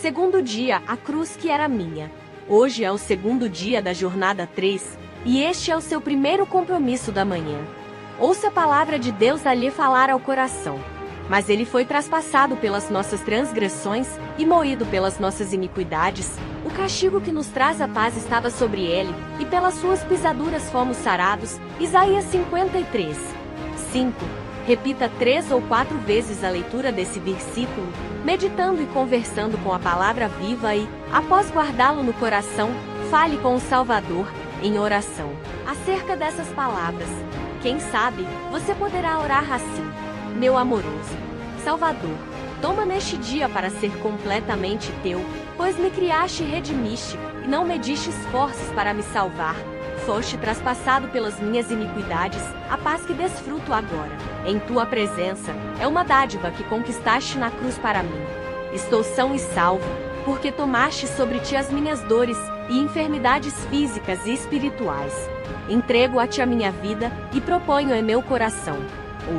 Segundo dia, a cruz que era minha. Hoje é o segundo dia da jornada 3, e este é o seu primeiro compromisso da manhã. Ouça a palavra de Deus a lhe falar ao coração. Mas ele foi traspassado pelas nossas transgressões e moído pelas nossas iniquidades. O castigo que nos traz a paz estava sobre ele, e pelas suas pisaduras fomos sarados. Isaías 53. 5. Repita 3 ou 4 vezes a leitura desse versículo, meditando e conversando com a palavra viva e, após guardá-lo no coração, fale com o Salvador, em oração, acerca dessas palavras. Quem sabe, você poderá orar assim: meu amoroso Salvador, toma neste dia para ser completamente teu, pois me criaste e redimiste, e não mediste esforços para me salvar. Foste traspassado pelas minhas iniquidades, a paz que desfruto agora, em tua presença, é uma dádiva que conquistaste na cruz para mim. Estou são e salvo, porque tomaste sobre ti as minhas dores e enfermidades físicas e espirituais. Entrego a ti a minha vida e proponho em meu coração,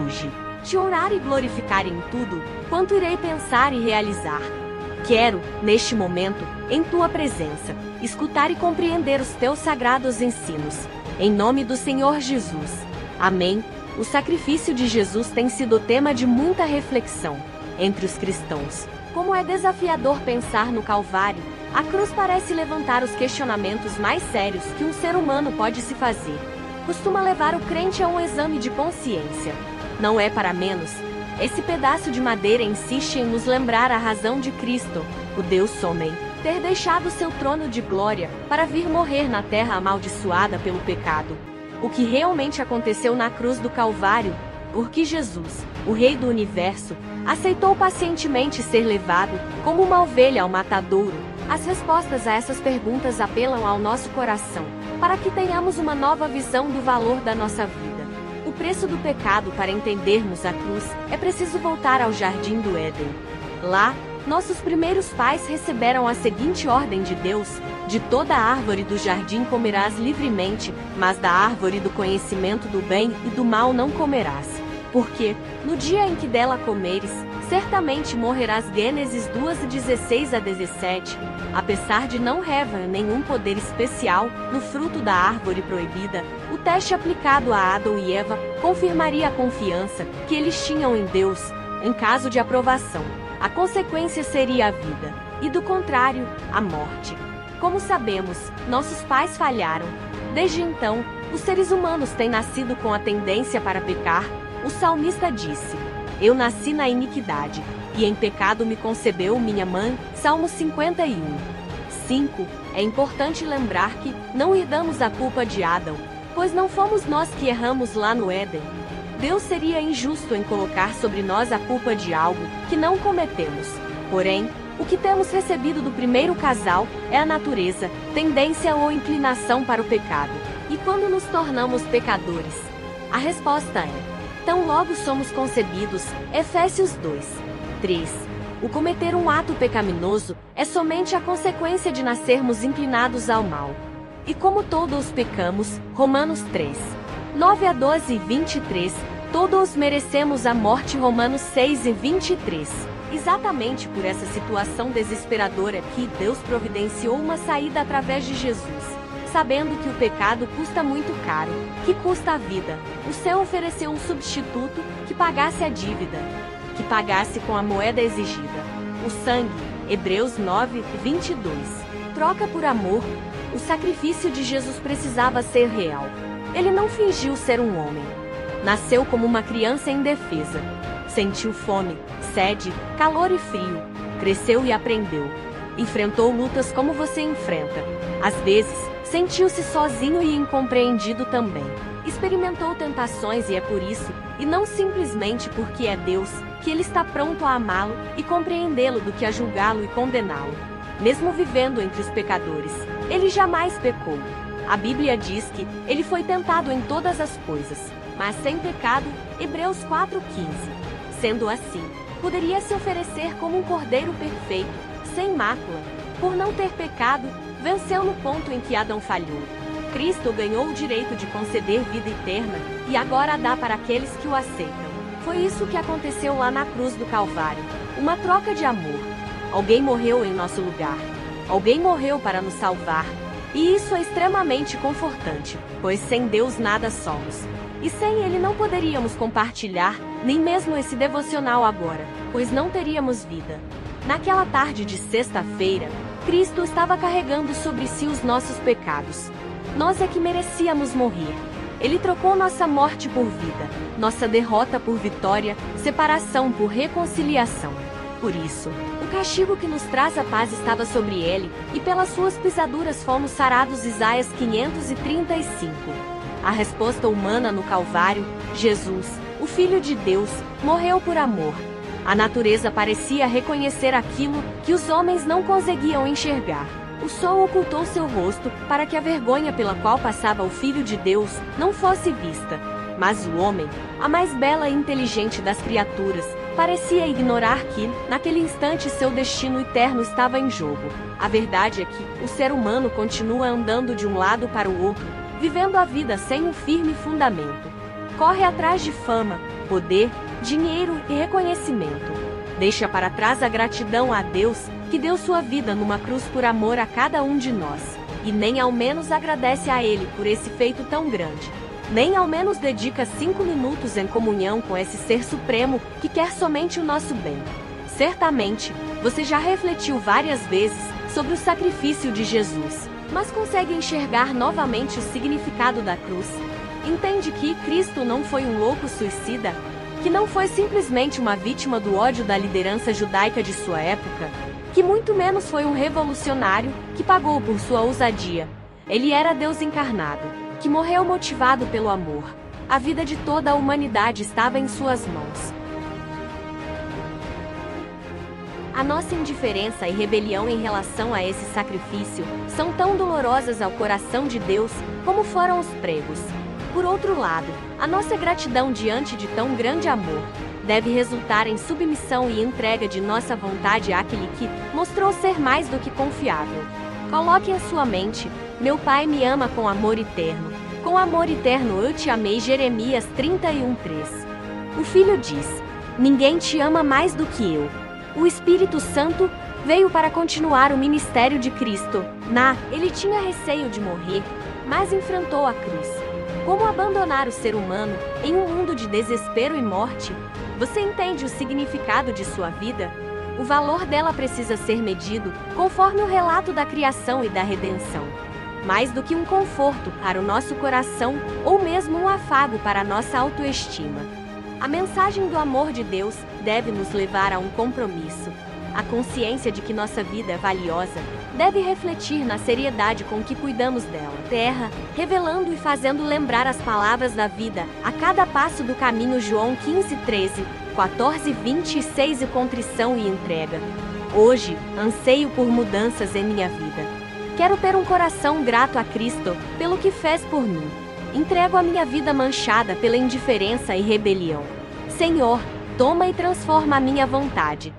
hoje, te honrar e glorificar em tudo quanto irei pensar e realizar. Quero, neste momento, em tua presença, escutar e compreender os teus sagrados ensinos. Em nome do Senhor Jesus. Amém. O sacrifício de Jesus tem sido tema de muita reflexão entre os cristãos. Como é desafiador pensar no Calvário, a cruz parece levantar os questionamentos mais sérios que um ser humano pode se fazer. Costuma levar o crente a um exame de consciência. Não é para menos. Esse pedaço de madeira insiste em nos lembrar a razão de Cristo, o Deus homem, ter deixado seu trono de glória para vir morrer na terra amaldiçoada pelo pecado. O que realmente aconteceu na cruz do Calvário, porque Jesus, o Rei do Universo, aceitou pacientemente ser levado, como uma ovelha ao matadouro. As respostas a essas perguntas apelam ao nosso coração, para que tenhamos uma nova visão do valor da nossa vida. O preço do pecado. Para entendermos a cruz, é preciso voltar ao Jardim do Éden. Lá, nossos primeiros pais receberam a seguinte ordem de Deus: de toda árvore do jardim comerás livremente, mas da árvore do conhecimento do bem e do mal não comerás. Porque, no dia em que dela comeres, certamente morrerás. Gênesis 2:16-17. Apesar de não haver nenhum poder especial no fruto da árvore proibida, o teste aplicado a Adão e Eva confirmaria a confiança que eles tinham em Deus. Em caso de aprovação, a consequência seria a vida, e do contrário, a morte. Como sabemos, nossos pais falharam. Desde então, os seres humanos têm nascido com a tendência para pecar. O salmista disse: eu nasci na iniquidade, e em pecado me concebeu minha mãe. Salmo 51. 5. É importante lembrar que não herdamos a culpa de Adão, pois não fomos nós que erramos lá no Éden. Deus seria injusto em colocar sobre nós a culpa de algo que não cometemos. Porém, o que temos recebido do primeiro casal é a natureza, tendência ou inclinação para o pecado. E quando nos tornamos pecadores? A resposta é: tão logo somos concebidos. Efésios 2. 3. O cometer um ato pecaminoso é somente a consequência de nascermos inclinados ao mal. E como todos pecamos, Romanos 3. 9-12 e 23, todos merecemos a morte. Romanos 6 e 23. Exatamente por essa situação desesperadora que Deus providenciou uma saída através de Jesus. Sabendo que o pecado custa muito caro, que custa a vida, o céu ofereceu um substituto que pagasse a dívida, que pagasse com a moeda exigida, o sangue. Hebreus 9:22. Troca por amor. O sacrifício de Jesus precisava ser real. Ele não fingiu ser um homem. Nasceu como uma criança indefesa. Sentiu fome, sede, calor e frio. Cresceu e aprendeu. Enfrentou lutas como você enfrenta. Às vezes, sentiu-se sozinho e incompreendido também. Experimentou tentações e é por isso, e não simplesmente porque é Deus, que Ele está pronto a amá-lo e compreendê-lo do que a julgá-lo e condená-lo. Mesmo vivendo entre os pecadores, Ele jamais pecou. A Bíblia diz que Ele foi tentado em todas as coisas, mas sem pecado. Hebreus 4:15. Sendo assim, poderia se oferecer como um cordeiro perfeito, sem mácula. Por não ter pecado, venceu no ponto em que Adão falhou. Cristo ganhou o direito de conceder vida eterna, e agora a dá para aqueles que o aceitam. Foi isso que aconteceu lá na cruz do Calvário, uma troca de amor. Alguém morreu em nosso lugar. Alguém morreu para nos salvar. E isso é extremamente confortante, pois sem Deus nada somos. E sem Ele não poderíamos compartilhar, nem mesmo esse devocional agora, pois não teríamos vida. Naquela tarde de sexta-feira, Cristo estava carregando sobre si os nossos pecados. Nós é que merecíamos morrer. Ele trocou nossa morte por vida, nossa derrota por vitória, separação por reconciliação. Por isso, o castigo que nos traz a paz estava sobre ele, e pelas suas pisaduras fomos sarados. Isaías 535. A resposta humana no Calvário, Jesus, o Filho de Deus, morreu por amor. A natureza parecia reconhecer aquilo que os homens não conseguiam enxergar. O sol ocultou seu rosto para que a vergonha pela qual passava o Filho de Deus não fosse vista. Mas o homem, a mais bela e inteligente das criaturas, parecia ignorar que, naquele instante, seu destino eterno estava em jogo. A verdade é que o ser humano continua andando de um lado para o outro, vivendo a vida sem um firme fundamento. Corre atrás de fama, poder, dinheiro e reconhecimento. Deixa para trás a gratidão a Deus, que deu sua vida numa cruz por amor a cada um de nós, e nem ao menos agradece a Ele por esse feito tão grande. Nem ao menos dedica 5 minutos em comunhão com esse Ser Supremo que quer somente o nosso bem. Certamente, você já refletiu várias vezes sobre o sacrifício de Jesus, mas consegue enxergar novamente o significado da cruz? Entende que Cristo não foi um louco suicida? Que não foi simplesmente uma vítima do ódio da liderança judaica de sua época? Que muito menos foi um revolucionário que pagou por sua ousadia? Ele era Deus encarnado, que morreu motivado pelo amor. A vida de toda a humanidade estava em suas mãos. A nossa indiferença e rebelião em relação a esse sacrifício são tão dolorosas ao coração de Deus como foram os pregos. Por outro lado, a nossa gratidão diante de tão grande amor deve resultar em submissão e entrega de nossa vontade àquele que mostrou ser mais do que confiável. Coloque em sua mente: meu Pai me ama com amor eterno. Com amor eterno eu te amei. Jeremias 31:3. O Filho diz: ninguém te ama mais do que eu. O Espírito Santo veio para continuar o ministério de Cristo. Ele tinha receio de morrer, mas enfrentou a cruz. Como abandonar o ser humano em um mundo de desespero e morte? Você entende o significado de sua vida? O valor dela precisa ser medido conforme o relato da criação e da redenção. Mais do que um conforto para o nosso coração ou mesmo um afago para a nossa autoestima. A mensagem do amor de Deus deve nos levar a um compromisso. A consciência de que nossa vida é valiosa deve refletir na seriedade com que cuidamos dela. Terra, revelando e fazendo lembrar as palavras da vida a cada passo do caminho. João 15:13, 14:26. E contrição e entrega. Hoje, anseio por mudanças em minha vida. Quero ter um coração grato a Cristo pelo que fez por mim. Entrego a minha vida manchada pela indiferença e rebelião. Senhor, toma e transforma a minha vontade.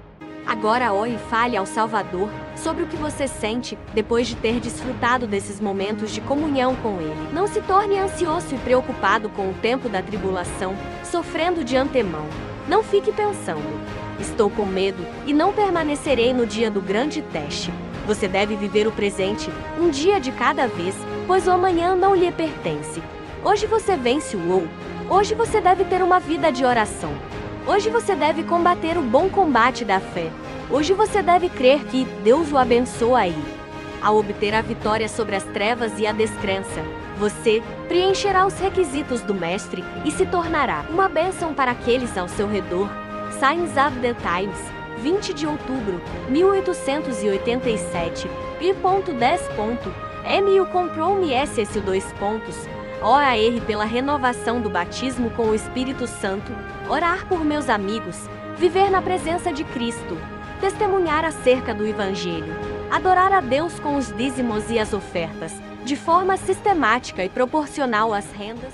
Agora ore e fale ao Salvador sobre o que você sente depois de ter desfrutado desses momentos de comunhão com Ele. Não se torne ansioso e preocupado com o tempo da tribulação, sofrendo de antemão. Não fique pensando: estou com medo e não permanecerei no dia do grande teste. Você deve viver o presente, um dia de cada vez, pois o amanhã não lhe pertence. Hoje você vence o ou. Hoje você deve ter uma vida de oração. Hoje você deve combater o bom combate da fé. Hoje você deve crer que Deus o abençoa aí. Ao obter a vitória sobre as trevas e a descrença, você preencherá os requisitos do Mestre e se tornará uma bênção para aqueles ao seu redor. Signs of the Times, 20 de outubro, 1887, I.10. Comprou-me SS 2. Orar pela renovação do batismo com o Espírito Santo, orar por meus amigos, viver na presença de Cristo, testemunhar acerca do Evangelho, adorar a Deus com os dízimos e as ofertas, de forma sistemática e proporcional às rendas.